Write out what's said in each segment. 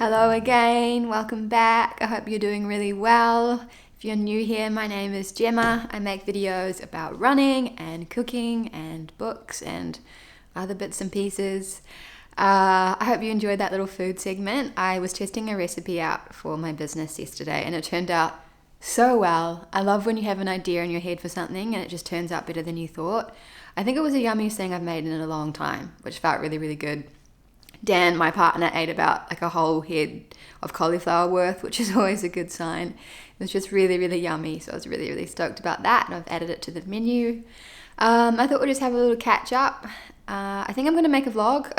Hello again, welcome back. I hope you're doing really well. If you're new here, my name is Gemma. I make videos about running and cooking and books and other bits and pieces. I hope you enjoyed that little food segment. I was testing a recipe out for my business yesterday and it turned out so well. I love when you have an idea in your head for something and it just turns out better than you thought. I think it was the yummiest thing I've made in a long time, which felt really, really good. Dan, my partner, ate about like a whole head of cauliflower worth, which is always a good sign. It was just really, really yummy. So I was really, really stoked about that. And I've added it to the menu. I thought we'd just have a little catch up. I think I'm going to make a vlog,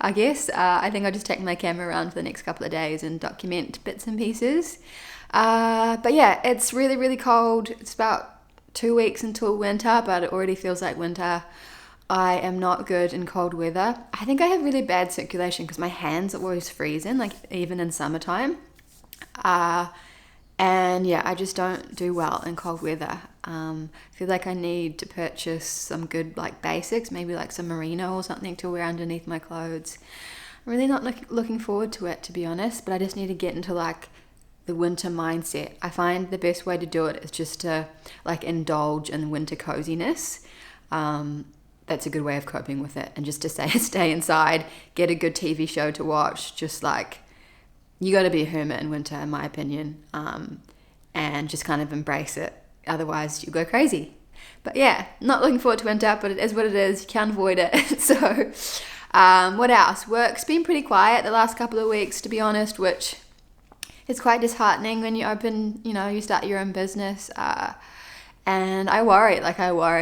I guess. I think I'll just take my camera around for the next couple of days and document bits and pieces. But yeah, it's really, really cold. It's about 2 weeks until winter, but it already feels like winter. I am not good in cold weather. I think I have really bad circulation because my hands are always freezing, like even in summertime. And yeah, I just don't do well in cold weather. I feel like I need to purchase some good like basics, maybe like some merino or something to wear underneath my clothes. I'm really not looking forward to it, to be honest, but I just need to get into like the winter mindset. I find the best way to do it is just to like indulge in winter coziness. That's a good way of coping with it, and just to stay inside, get a good TV show to watch. Just like, you got to be a hermit in winter, in my opinion, and just kind of embrace it. Otherwise, you go crazy. But yeah, not looking forward to winter, but it is what it is. You can't avoid it. So, what else? Work's been pretty quiet the last couple of weeks, to be honest, which is quite disheartening when you you start your own business. And I worry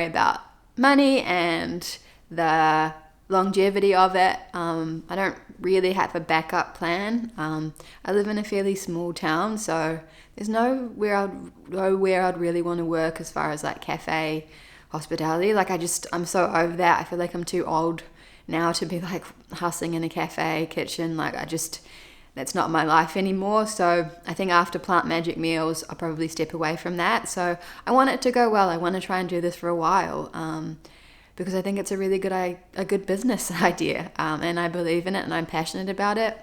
about money and the longevity of it. I don't really have a backup plan. I live in a fairly small town, so there's nowhere I'd really want to work as far as like cafe hospitality. Like I'm so over that. I feel like I'm too old now to be like hustling in a cafe kitchen. That's not my life anymore. So I think after Plant Magic Meals, I'll probably step away from that. So I want it to go well. I want to try and do this for a while because I think it's a really good business idea, and I believe in it and I'm passionate about it.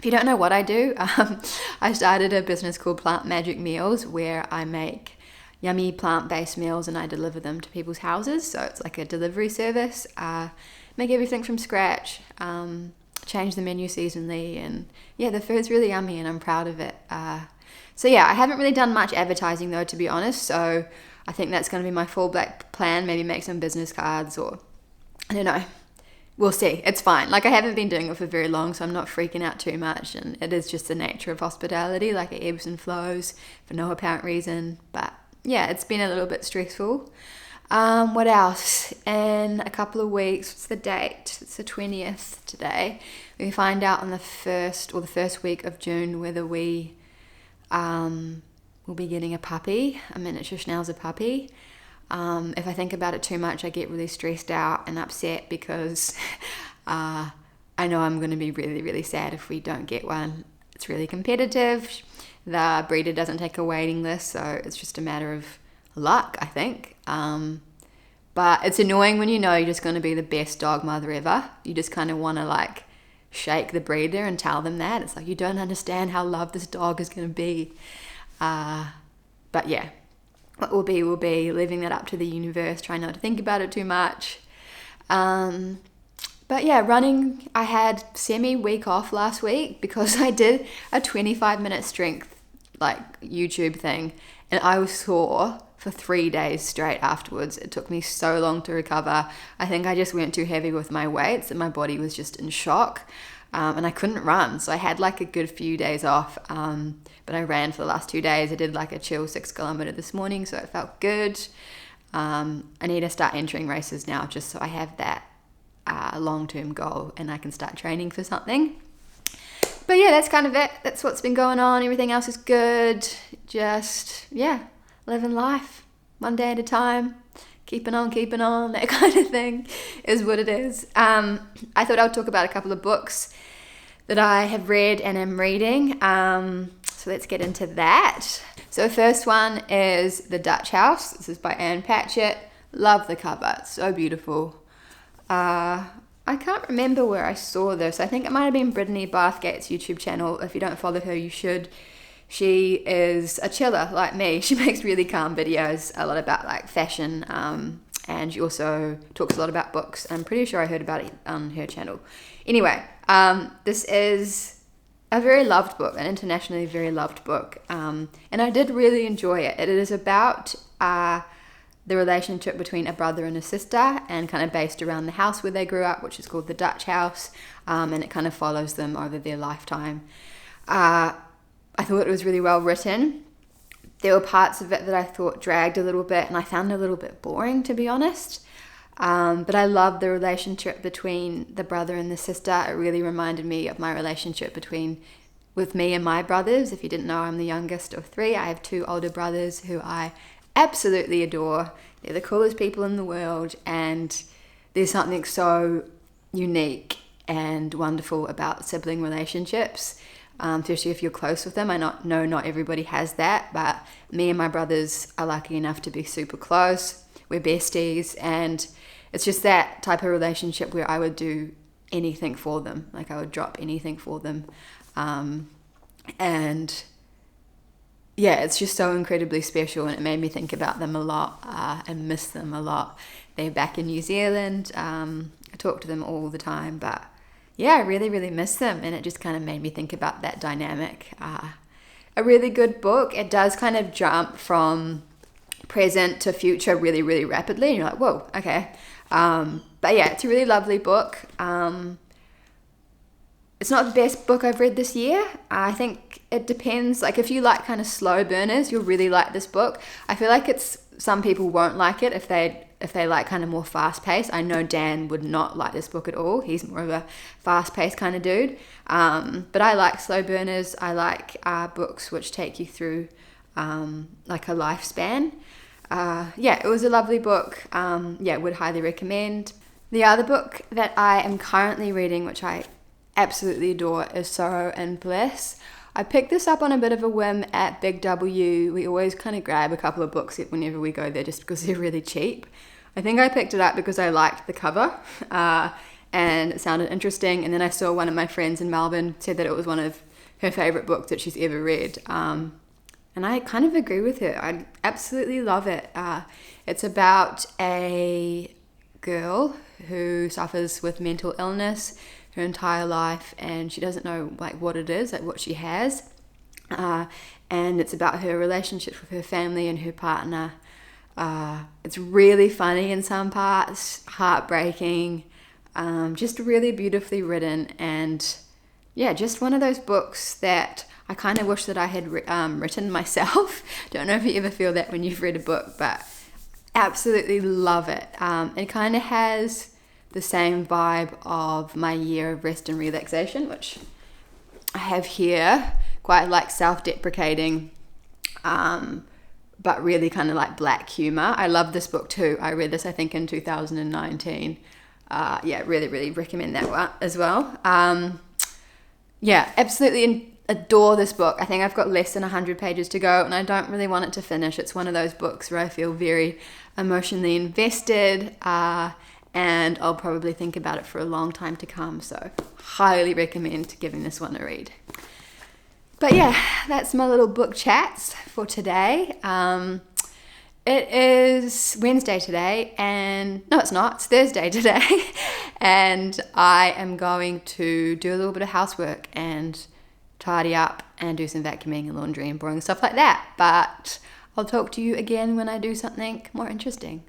If you don't know what I do, I started a business called Plant Magic Meals where I make yummy plant-based meals and I deliver them to people's houses. So it's like a delivery service. Make everything from scratch. Change the menu seasonally, and yeah, the food's really yummy and I'm proud of it. So yeah, I haven't really done much advertising though, to be honest, so I think that's going to be my fallback plan. Maybe make some business cards, or I don't know, we'll see. It's fine. Like, I haven't been doing it for very long, so I'm not freaking out too much, and it is just the nature of hospitality, like it ebbs and flows for no apparent reason. But yeah, it's been a little bit stressful. What else? In a couple of weeks, what's the date? It's the 20th today. We find out on the first week of June whether we will be getting a puppy, a miniature Schnauzer puppy. If I think about it too much, I get really stressed out and upset because I know I'm going to be really, really sad if we don't get one. It's really competitive. The breeder doesn't take a waiting list, so it's just a matter of luck, I think. But it's annoying when you know you're just going to be the best dog mother ever. You just kind of want to like shake the breeder and tell them that. It's like, you don't understand how loved this dog is going to be. But yeah, what will be, leaving that up to the universe, trying not to think about it too much. But yeah, running, I had semi-week off last week because I did a 25-minute strength like YouTube thing, and I was sore for 3 days straight afterwards. It took me so long to recover. I think I just went too heavy with my weights and my body was just in shock, and I couldn't run. So I had like a good few days off, but I ran for the last 2 days. I did like a chill 6 kilometer this morning, so it felt good. I need to start entering races now just so I have that long-term goal and I can start training for something. But yeah, that's kind of it. That's what's been going on. Everything else is good. Just, yeah, living life one day at a time, keeping on, that kind of thing is what it is. I thought I would talk about a couple of books that I have read and am reading. So let's get into that. So the first one is The Dutch House. This is by Anne Patchett. Love the cover. It's so beautiful. I I can't remember where I saw this. I think it might have been Brittany Bathgate's YouTube channel. If you don't follow her, you should. She is a chiller like me. She makes really calm videos, a lot about like fashion, and she also talks a lot about books. I'm pretty sure I heard about it on her channel. Anyway, this is a very loved book, an internationally very loved book, and I did really enjoy it. It is about the relationship between a brother and a sister, and kind of based around the house where they grew up, which is called the Dutch house, and it kind of follows them over their lifetime. I thought it was really well written. There were parts of it that I thought dragged a little bit, and I found it a little bit boring, to be honest. But I love the relationship between the brother and the sister. It really reminded me of my relationship with me and my brothers. If you didn't know, I'm the youngest of 3. I have 2 older brothers who I absolutely adore. They're the coolest people in the world, and there's something so unique and wonderful about sibling relationships, especially if you're close with them. I know not everybody has that, but me and my brothers are lucky enough to be super close. We're besties, and it's just that type of relationship where I would do anything for them. Like, I would drop anything for them. And yeah, it's just so incredibly special, and it made me think about them a lot and miss them a lot. They're back in New Zealand. I talk to them all the time, but yeah, I really, really miss them, and it just kind of made me think about that dynamic. A really good book. It does kind of jump from present to future really, really rapidly, and you're like, whoa, okay. But yeah, it's a really lovely book. It's not the best book I've read this year. I think it depends. Like, if you like kind of slow burners, you'll really like this book. I feel like some people won't like it if they like kind of more fast paced. I know Dan would not like this book at all. He's more of a fast paced kind of dude. But I like slow burners. I like books which take you through like a lifespan. Yeah, it was a lovely book. Yeah, would highly recommend. The other book that I am currently reading, which I absolutely adore, is Sorrow and Bliss. I picked this up on a bit of a whim at Big W. We always kind of grab a couple of books whenever we go there just because they're really cheap. I think I picked it up because I liked the cover and it sounded interesting, and then I saw one of my friends in Melbourne said that it was one of her favourite books that she's ever read. And I kind of agree with her. I absolutely love it. It's about a girl who suffers with mental illness her entire life, and she doesn't know like what it is, like what she has, and it's about her relationships with her family and her partner. It's really funny in some parts, heartbreaking, just really beautifully written, and yeah, just one of those books that I kind of wish that I had written myself. Don't know if you ever feel that when you've read a book, but absolutely love it. It kind of has the same vibe of my year of rest and relaxation, which I have here, quite like self-deprecating, but really kind of like black humor. I love this book too. I read this, I think, in 2019. Yeah, really, really recommend that one as well. Yeah, absolutely adore this book. I think I've got less than 100 pages to go, and I don't really want it to finish. It's one of those books where I feel very emotionally invested, and I'll probably think about it for a long time to come, so highly recommend giving this one a read. But yeah, that's my little book chats for today. It is Wednesday today, and no, it's not, it's Thursday today, and I am going to do a little bit of housework and tidy up and do some vacuuming and laundry and boring stuff like that, but I'll talk to you again when I do something more interesting.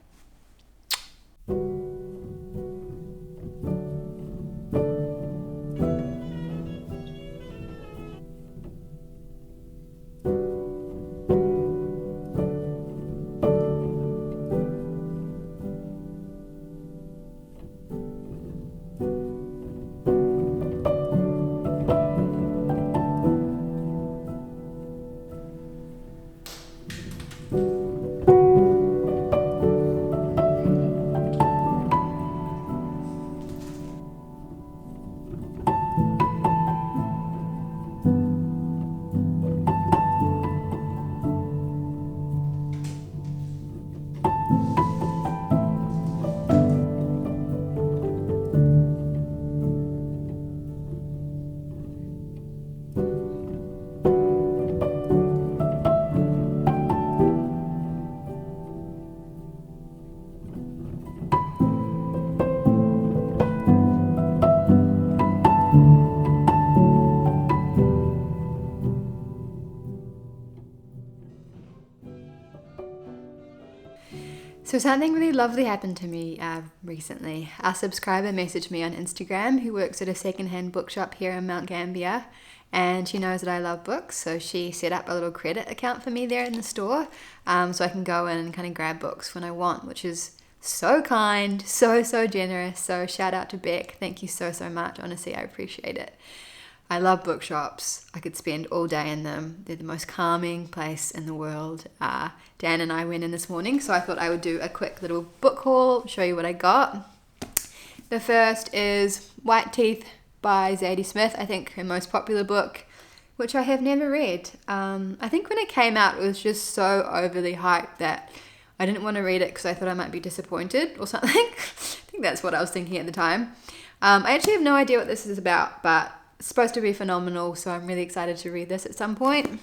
So something really lovely happened to me recently. A subscriber messaged me on Instagram who works at a secondhand bookshop here in Mount Gambier, and she knows that I love books, so she set up a little credit account for me there in the store, so I can go in and kind of grab books when I want, which is so kind, so generous. So shout out to Beck. Thank you so much. Honestly, I appreciate it. I love bookshops. I could spend all day in them. They're the most calming place in the world. Dan and I went in this morning, so I thought I would do a quick little book haul, show you what I got. The first is White Teeth by Zadie Smith, I think her most popular book, which I have never read. I think when it came out, it was just so overly hyped that I didn't want to read it because I thought I might be disappointed or something. I think that's what I was thinking at the time. I actually have no idea what this is about, but it's supposed to be phenomenal, so I'm really excited to read this at some point.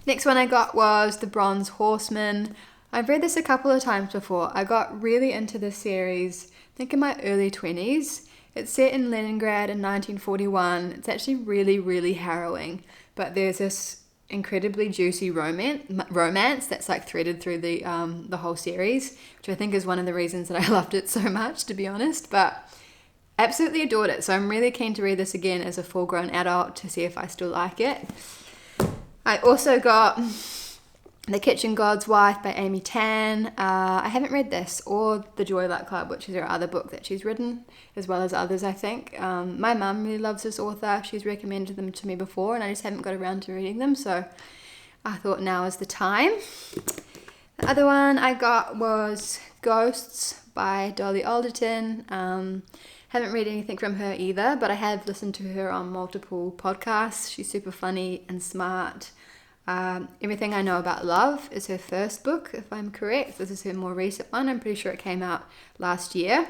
Next one I got was The Bronze Horseman. I've read this a couple of times before. I got really into this series, I think in my early 20s. It's set in Leningrad in 1941. It's actually really harrowing, but there's this incredibly juicy romance that's like threaded through the whole series, which I think is one of the reasons that I loved it so much, to be honest. But absolutely adored it, so I'm really keen to read this again as a full-grown adult to see if I still like it. I also got The Kitchen God's Wife by Amy Tan. I haven't read this, or The Joy Luck Club, which is her other book that she's written, as well as others, I think. My mum really loves this author. She's recommended them to me before, and I just haven't got around to reading them, so I thought now is the time. The other one I got was Ghosts by Dolly Alderton. Haven't read anything from her either, but I have listened to her on multiple podcasts. She's super funny and smart. Everything I Know About Love is her first book, if I'm correct. This is her more recent one. I'm pretty sure it came out last year.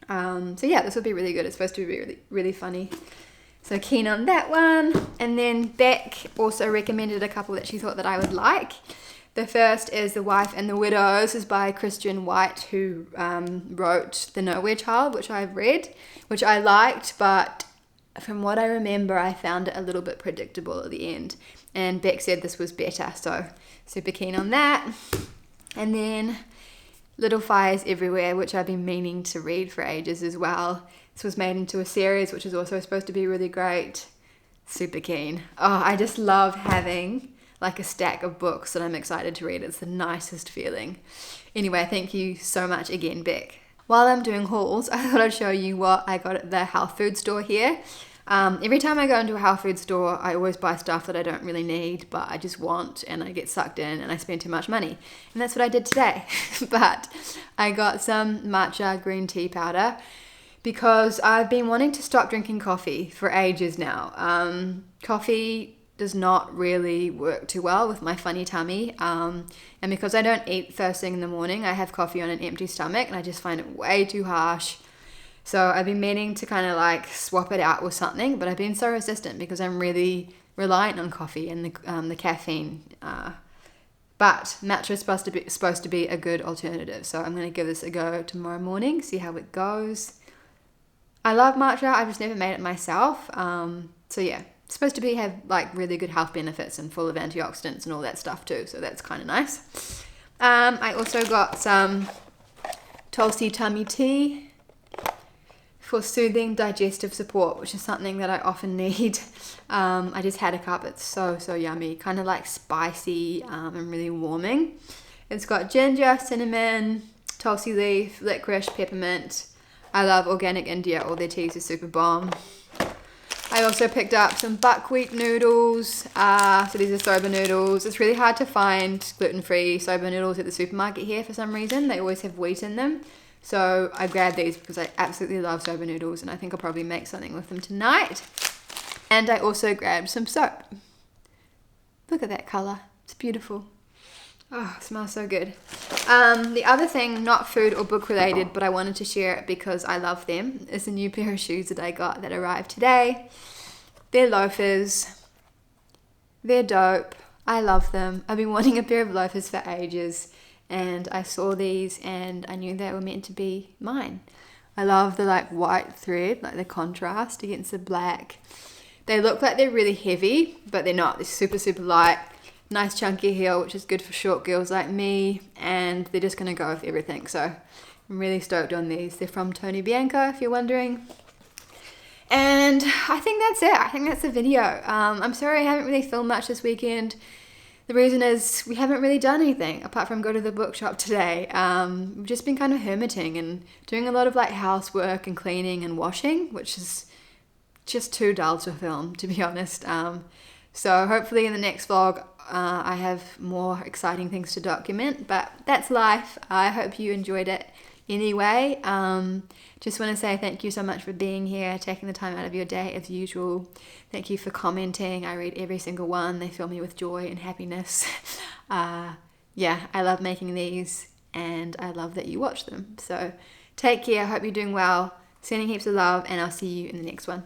So yeah, this will be really good. It's supposed to be really funny. So keen on that one. And then Beck also recommended a couple that she thought that I would like. The first is The Wife and the Widow. This is by Christian White, who wrote The Nowhere Child, which I've read, which I liked, but from what I remember, I found it a little bit predictable at the end. And Beck said this was better, so super keen on that. And then Little Fires Everywhere, which I've been meaning to read for ages as well. This was made into a series, which is also supposed to be really great. Super keen. Oh, I just love having like a stack of books that I'm excited to read. It's the nicest feeling. Anyway, thank you so much again, Beck. While I'm doing hauls, I thought I'd show you what I got at the health food store here. Every time I go into a health food store, I always buy stuff that I don't really need, but I just want, and I get sucked in and I spend too much money. And that's what I did today. But I got some matcha green tea powder because I've been wanting to stop drinking coffee for ages now. Coffee does not really work too well with my funny tummy, and because I don't eat first thing in the morning, I have coffee on an empty stomach and I just find it way too harsh. So I've been meaning to kind of like swap it out with something, but I've been so resistant because I'm really reliant on coffee and the caffeine. But matcha is supposed to be a good alternative, so I'm going to give this a go tomorrow morning, see how it goes. I love matcha, I've just never made it myself. So yeah, it's supposed to have like really good health benefits and full of antioxidants and all that stuff too, so that's kind of nice. I also got some Tulsi tummy tea for soothing digestive support, which is something that I often need. I just had a cup. It's so yummy, kind of like spicy and really warming. It's got ginger, cinnamon, tulsi leaf, licorice, peppermint. I love Organic India. All their teas are super bomb. I also picked up some buckwheat noodles. So these are soba noodles. It's really hard to find gluten-free soba noodles at the supermarket here for some reason. They always have wheat in them. So I grabbed these because I absolutely love soba noodles, and I think I'll probably make something with them tonight. And I also grabbed some soap. Look at that colour. It's beautiful. Oh, it smells so good. The other thing, not food or book related, but I wanted to share it because I love them, is a new pair of shoes that I got that arrived today. They're loafers. They're dope. I love them. I've been wanting a pair of loafers for ages, and I saw these and I knew they were meant to be mine. I love the like white thread, like the contrast against the black. They look like they're really heavy, but they're not. They're super light. nice chunky heel, which is good for short girls like me, and they're just going to go with everything. So I'm really stoked on these. They're from Tony Bianco, if you're wondering. And I think that's it. I think that's the video. I'm sorry I haven't really filmed much this weekend. The reason is we haven't really done anything apart from go to the bookshop today. We've just been kind of hermiting and doing a lot of like housework and cleaning and washing, which is just too dull to film, to be honest. So hopefully in the next vlog I have more exciting things to document, but that's life. I hope you enjoyed it anyway. Just want to say thank you so much for being here, taking the time out of your day as usual. Thank you for commenting. I read every single one. They fill me with joy and happiness. Yeah, I love making these and I love that you watch them. So take care. Hope you're doing well. Sending heaps of love and I'll see you in the next one.